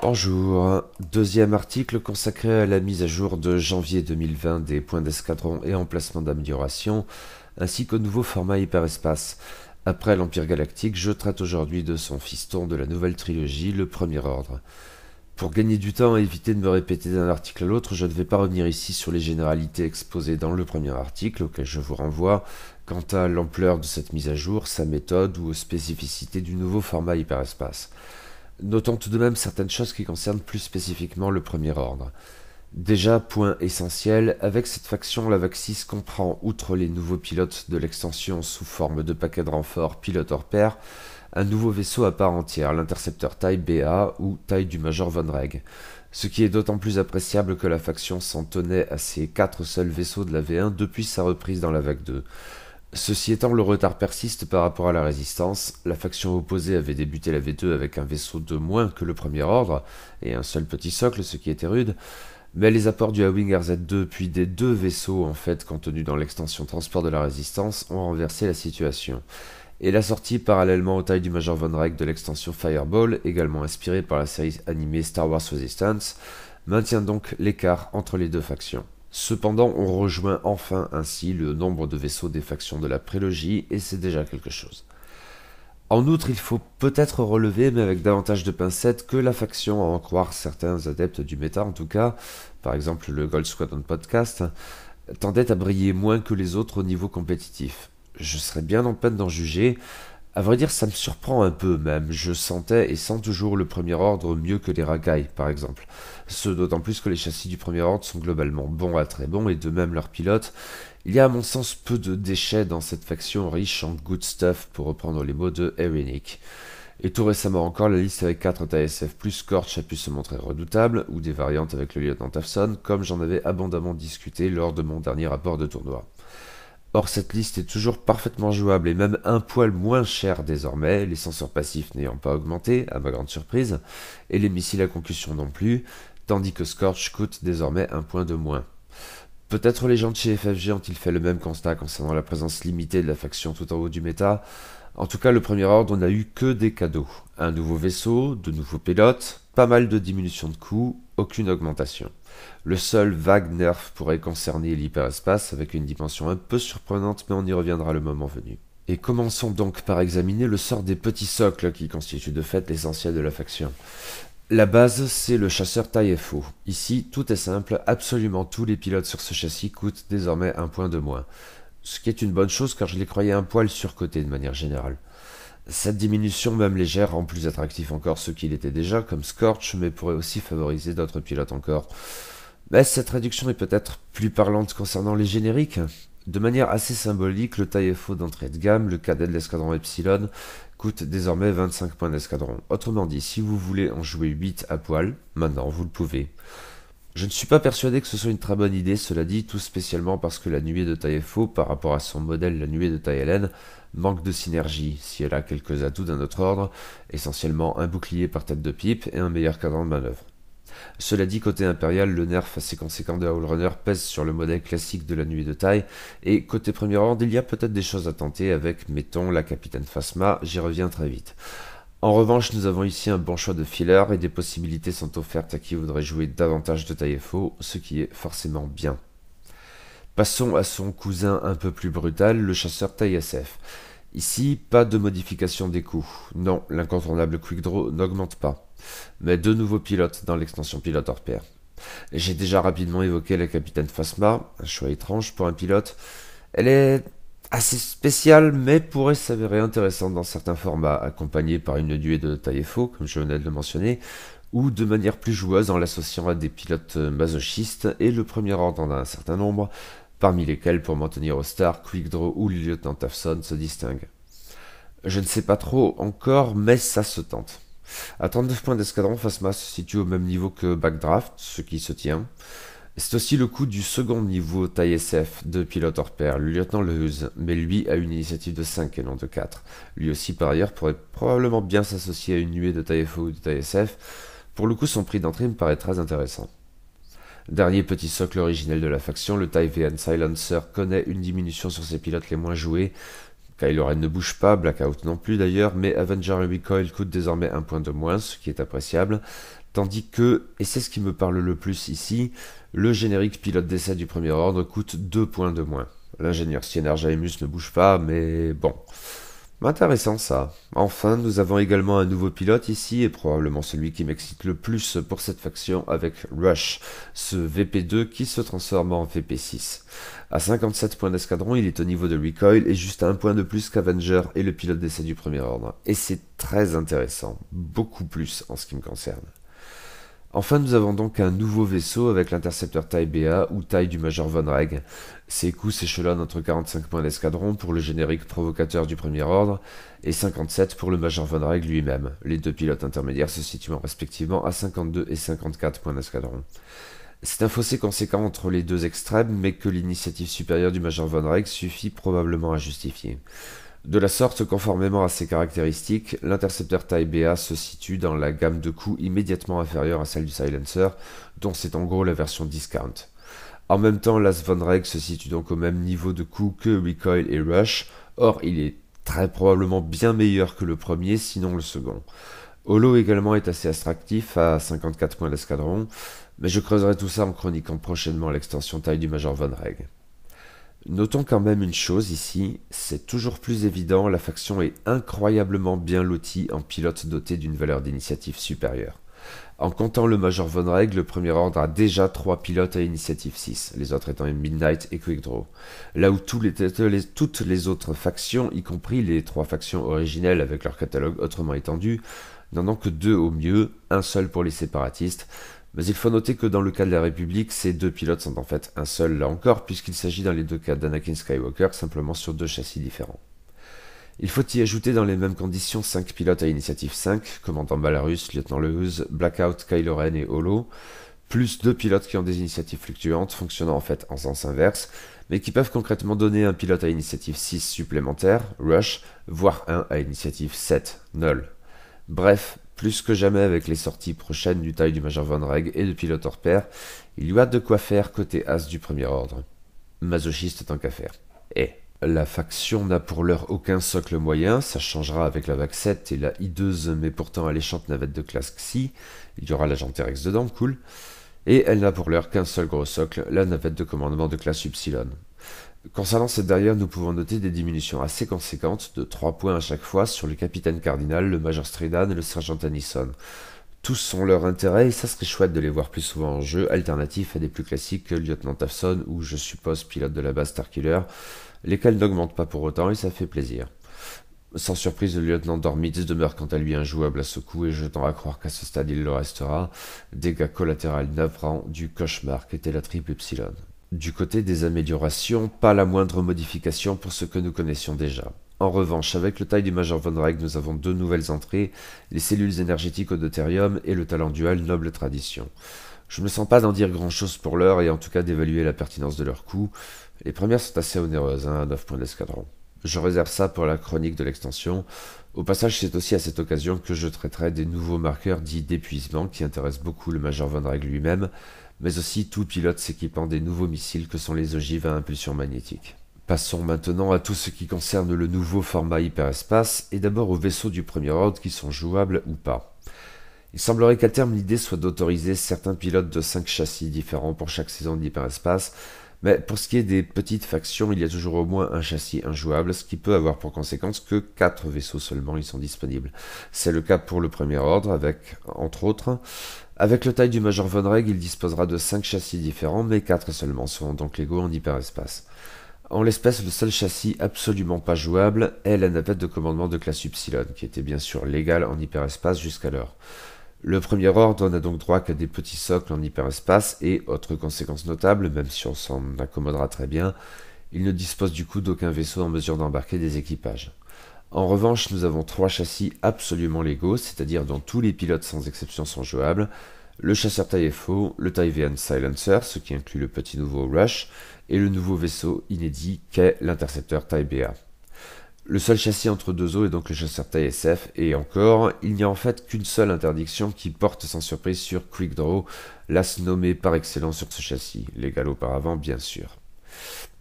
Bonjour, deuxième article consacré à la mise à jour de janvier 2020 des points d'escadron et emplacements d'amélioration, ainsi qu'au nouveau format hyperespace. Après l'Empire Galactique, je traite aujourd'hui de son fiston de la nouvelle trilogie, le Premier Ordre. Pour gagner du temps et éviter de me répéter d'un article à l'autre, je ne vais pas revenir ici sur les généralités exposées dans le premier article, auquel je vous renvoie, quant à l'ampleur de cette mise à jour, sa méthode ou aux spécificités du nouveau format hyperespace. Notons tout de même certaines choses qui concernent plus spécifiquement le Premier Ordre. Déjà, point essentiel, avec cette faction, la Vaxis comprend, outre les nouveaux pilotes de l'extension sous forme de paquets de renfort pilote hors pair, un nouveau vaisseau à part entière, l'intercepteur taille BA ou taille du Major Von Reg. Ce qui est d'autant plus appréciable que la faction s'en tenait à ses 4 seuls vaisseaux de la V1 depuis sa reprise dans la vague 2. Ceci étant, le retard persiste par rapport à la résistance. La faction opposée avait débuté la V2 avec un vaisseau de moins que le premier ordre, et un seul petit socle, ce qui était rude, mais les apports du A-Wing RZ2 puis des 2 vaisseaux en fait contenus dans l'extension transport de la résistance ont renversé la situation. Et la sortie parallèlement aux tailles du Major Von Reg de l'extension Fireball, également inspirée par la série animée Star Wars Resistance, maintient donc l'écart entre les deux factions. Cependant, on rejoint enfin ainsi le nombre de vaisseaux des factions de la prélogie, et c'est déjà quelque chose. En outre, il faut peut-être relever, mais avec davantage de pincettes, que la faction, à en croire certains adeptes du méta en tout cas, par exemple le Gold Squadron Podcast, tendait à briller moins que les autres au niveau compétitif. Je serais bien en peine d'en juger. À vrai dire, ça me surprend un peu même. Je sentais et sens toujours le premier ordre mieux que les racailles, par exemple. Ce d'autant plus que les châssis du premier ordre sont globalement bons à très bons, et de même leurs pilotes. Il y a à mon sens peu de déchets dans cette faction riche en good stuff, pour reprendre les mots de Erinic. Et tout récemment encore, la liste avec 4 TSF plus Scorch a pu se montrer redoutable, ou des variantes avec le lieutenant Tafson, comme j'en avais abondamment discuté lors de mon dernier rapport de tournoi. Or, cette liste est toujours parfaitement jouable et même un poil moins cher désormais, les senseurs passifs n'ayant pas augmenté, à ma grande surprise, et les missiles à concussion non plus, tandis que Scorch coûte désormais un point de moins. Peut-être les gens de chez FFG ont-ils fait le même constat concernant la présence limitée de la faction tout en haut du méta. En tout cas, le premier ordre n'a eu que des cadeaux. Un nouveau vaisseau, de nouveaux pilotes, pas mal de diminution de coûts, aucune augmentation. Le seul vague nerf pourrait concerner l'hyperespace avec une dimension un peu surprenante, mais on y reviendra le moment venu. Et commençons donc par examiner le sort des petits socles qui constituent de fait l'essentiel de la faction. La base, c'est le chasseur taille FO. Ici, tout est simple, absolument tous les pilotes sur ce châssis coûtent désormais un point de moins. Ce qui est une bonne chose car je les croyais un poil surcotés de manière générale. Cette diminution, même légère, rend plus attractif encore ceux qui l'étaient déjà, comme Scorch, mais pourrait aussi favoriser d'autres pilotes encore. Mais cette réduction est peut-être plus parlante concernant les génériques. De manière assez symbolique, le taille FO d'entrée de gamme, le cadet de l'escadron Epsilon, coûte désormais 25 points d'escadron. Autrement dit, si vous voulez en jouer 8 à poil, maintenant vous le pouvez. Je ne suis pas persuadé que ce soit une très bonne idée, cela dit, tout spécialement parce que la nuée de taille FO, par rapport à son modèle la nuée de taille LN, manque de synergie, si elle a quelques atouts d'un autre ordre, essentiellement un bouclier par tête de pipe et un meilleur cadran de manœuvre. Cela dit, côté impérial, le nerf assez conséquent de Howl Runner pèse sur le modèle classique de la nuée de taille, et côté premier ordre, il y a peut-être des choses à tenter avec, mettons, la capitaine Phasma, j'y reviens très vite. En revanche, nous avons ici un bon choix de filler et des possibilités sont offertes à qui voudrait jouer davantage de taille FO, ce qui est forcément bien. Passons à son cousin un peu plus brutal, le chasseur taille SF. Ici, pas de modification des coûts. Non, l'incontournable Quick Draw n'augmente pas. Mais 2 nouveaux pilotes dans l'extension pilote hors pair. J'ai déjà rapidement évoqué la capitaine Phasma, un choix étrange pour un pilote. Elle est assez spéciale, mais pourrait s'avérer intéressante dans certains formats, accompagnée par une nuée de taille FO, comme je venais de le mentionner, ou de manière plus joueuse en l'associant à des pilotes masochistes, et le premier ordre en a un certain nombre, parmi lesquels, pour m'en tenir au star, Quick Draw ou le lieutenant Tafson se distinguent. Je ne sais pas trop encore, mais ça se tente. À 39 points d'escadron, Phasma se situe au même niveau que Backdraft, ce qui se tient. C'est aussi le coup du second niveau taille SF de pilote hors pair, le lieutenant Lehuz, mais lui a une initiative de 5 et non de 4. Lui aussi par ailleurs pourrait probablement bien s'associer à une nuée de taille FO ou de taille SF. Pour le coup, son prix d'entrée me paraît très intéressant. Dernier petit socle originel de la faction, le TIE VN Silencer connaît une diminution sur ses pilotes les moins joués. Kylo Ren ne bouge pas, Blackout non plus d'ailleurs, mais Avenger Recoil coûte désormais un point de moins, ce qui est appréciable, Tandis que, et c'est ce qui me parle le plus ici, le générique pilote d'essai du premier ordre coûte 2 points de moins. L'ingénieur Sienar Jaimus ne bouge pas, mais bon. Intéressant ça. Enfin, nous avons également un nouveau pilote ici, et probablement celui qui m'excite le plus pour cette faction avec Rush, ce VP2 qui se transforme en VP6. À 57 points d'escadron, il est au niveau de Recoil et juste à un point de plus qu'Avenger et le pilote d'essai du premier ordre. Et c'est très intéressant, beaucoup plus en ce qui me concerne. Enfin, nous avons donc un nouveau vaisseau avec l'intercepteur taille BA ou taille du Major Von Reg. Ses coups s'échelonnent entre 45 points d'escadron pour le générique provocateur du premier ordre et 57 pour le Major Von Reg lui-même, les deux pilotes intermédiaires se situant respectivement à 52 et 54 points d'escadron. C'est un fossé conséquent entre les deux extrêmes, mais que l'initiative supérieure du Major Von Reg suffit probablement à justifier. De la sorte, conformément à ses caractéristiques, l'intercepteur taille BA se situe dans la gamme de coups immédiatement inférieure à celle du Silencer, dont c'est en gros la version discount. En même temps, l'As Von Reg se situe donc au même niveau de coups que Recoil et Rush, or il est très probablement bien meilleur que le premier, sinon le second. Holo également est assez attractif à 54 points d'escadron, mais je creuserai tout ça en chroniquant prochainement l'extension taille du Major Von Reg. Notons quand même une chose ici, c'est toujours plus évident, la faction est incroyablement bien lotie en pilotes dotés d'une valeur d'initiative supérieure. En comptant le Major Von Reg, le premier ordre a déjà 3 pilotes à initiative 6, les autres étant Midnight et Quick Draw. Là où toutes les autres factions, y compris les 3 factions originelles avec leur catalogue autrement étendu, n'en ont que 2 au mieux, un seul pour les séparatistes. Mais il faut noter que dans le cas de la République, ces 2 pilotes sont en fait un seul là encore, puisqu'il s'agit dans les 2 cas d'Anakin Skywalker, simplement sur 2 châssis différents. Il faut y ajouter dans les mêmes conditions 5 pilotes à initiative 5, commandant Balarus, lieutenant Lehuz, Blackout, Kylo Ren et Holo, plus 2 pilotes qui ont des initiatives fluctuantes, fonctionnant en fait en sens inverse, mais qui peuvent concrètement donner un pilote à initiative 6 supplémentaire, Rush, voire un à initiative 7, Null. Bref, plus que jamais avec les sorties prochaines du taille du Major Von Reg et de pilote hors pair, il y a de quoi faire côté As du premier ordre. Masochiste tant qu'à faire. Et la faction n'a pour l'heure aucun socle moyen, ça changera avec la VAC 7 et la hideuse mais pourtant alléchante navette de classe Xi, il y aura l'agent T-Rex dedans, cool. Et elle n'a pour l'heure qu'un seul gros socle, la navette de commandement de classe Upsilon. Concernant cette dernière, nous pouvons noter des diminutions assez conséquentes, de 3 points à chaque fois, sur le capitaine Cardinal, le Major Stridan et le sergent Tennyson. Tous ont leur intérêt et ça serait chouette de les voir plus souvent en jeu, alternatifs à des plus classiques que Lieutenant Tafson ou je suppose pilote de la base Starkiller, lesquels n'augmentent pas pour autant et ça fait plaisir. Sans surprise, le lieutenant Dormitz demeure quant à lui injouable à ce coup et je tends à croire qu'à ce stade il le restera, dégâts collatéraux navrants du cauchemar qu'était la triple Epsilon. Du côté des améliorations, pas la moindre modification pour ce que nous connaissions déjà. En revanche, avec le taille du Major Von Reg, nous avons 2 nouvelles entrées, les cellules énergétiques au deutérium et le talent dual Noble Tradition. Je ne me sens pas d'en dire grand chose pour l'heure et en tout cas d'évaluer la pertinence de leurs coûts. Les premières sont assez onéreuses, à 9 points d'escadron. Je réserve ça pour la chronique de l'extension. Au passage, c'est aussi à cette occasion que je traiterai des nouveaux marqueurs dits d'épuisement qui intéressent beaucoup le Major Von Reg lui-même, mais aussi tout pilote s'équipant des nouveaux missiles que sont les ogives à impulsion magnétique. Passons maintenant à tout ce qui concerne le nouveau format hyperespace, et d'abord aux vaisseaux du premier ordre qui sont jouables ou pas. Il semblerait qu'à terme l'idée soit d'autoriser certains pilotes de 5 châssis différents pour chaque saison d'hyperespace, mais pour ce qui est des petites factions, il y a toujours au moins un châssis injouable, ce qui peut avoir pour conséquence que 4 vaisseaux seulement y sont disponibles. C'est le cas pour le premier ordre, avec, entre autres, avec le taille du Major Von Reg, il disposera de 5 châssis différents, mais 4 seulement seront donc légaux en hyperespace. En l'espèce, le seul châssis absolument pas jouable est la navette de commandement de classe Upsilon, qui était bien sûr légale en hyperespace jusqu'alors. Le premier ordre n'a donc droit qu'à des petits socles en hyperespace et, autre conséquence notable, même si on s'en accommodera très bien, il ne dispose du coup d'aucun vaisseau en mesure d'embarquer des équipages. En revanche, nous avons 3 châssis absolument légaux, c'est-à-dire dont tous les pilotes sans exception sont jouables, le chasseur taille FO, le taille VN Silencer, ce qui inclut le petit nouveau Rush, et le nouveau vaisseau inédit qu'est l'intercepteur taille BA. Le seul châssis entre 2 eaux est donc le chasseur taille SF, et encore, il n'y a en fait qu'une seule interdiction qui porte sans surprise sur Quick Draw, l'as nommé par excellence sur ce châssis, légal auparavant bien sûr.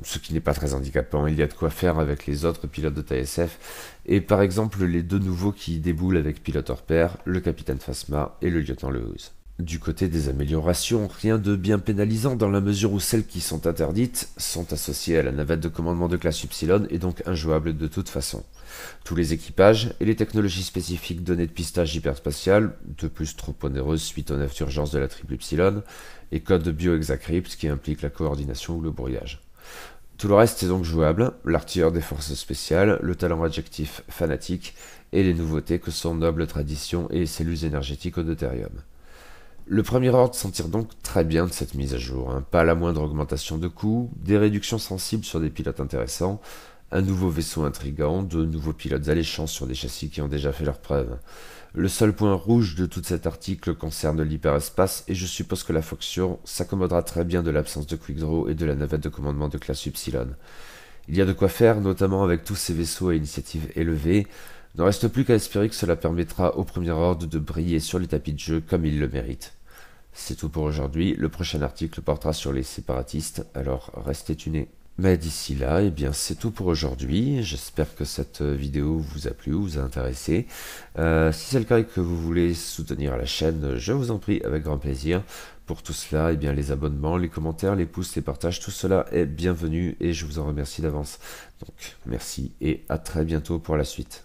Ce qui n'est pas très handicapant, il y a de quoi faire avec les autres pilotes de taille SF, et par exemple les 2 nouveaux qui déboulent avec pilote hors pair, le capitaine Phasma et le lieutenant Lehuz. Du côté des améliorations, rien de bien pénalisant dans la mesure où celles qui sont interdites sont associées à la navette de commandement de classe Upsilon et donc injouables de toute façon. Tous les équipages et les technologies spécifiques données de pistage hyperspatial, de plus trop onéreuses suite aux nefs d'urgence de la triple Upsilon, et code biohexacrypt qui implique la coordination ou le brouillage. Tout le reste est donc jouable, l'artilleur des forces spéciales, le talent adjectif fanatique, et les nouveautés que sont Noble Tradition et cellules énergétiques au deutérium. Le premier ordre s'en tire donc très bien de cette mise à jour, pas la moindre augmentation de coûts, des réductions sensibles sur des pilotes intéressants, un nouveau vaisseau intrigant, de nouveaux pilotes alléchants sur des châssis qui ont déjà fait leurs preuves. Le seul point rouge de tout cet article concerne l'hyperespace et je suppose que la fonction s'accommodera très bien de l'absence de Quick Draw et de la navette de commandement de classe Upsilon. Il y a de quoi faire, notamment avec tous ces vaisseaux à initiative élevée. Ne reste plus qu'à espérer que cela permettra au premier ordre de briller sur les tapis de jeu comme il le mérite. C'est tout pour aujourd'hui, le prochain article portera sur les séparatistes, alors restez tunés. Mais d'ici là, eh bien c'est tout pour aujourd'hui. J'espère que cette vidéo vous a plu, vous a intéressé. Si c'est le cas et que vous voulez soutenir la chaîne, je vous en prie avec grand plaisir. Pour tout cela, eh bien les abonnements, les commentaires, les pouces, les partages, tout cela est bienvenu et je vous en remercie d'avance. Donc merci et à très bientôt pour la suite.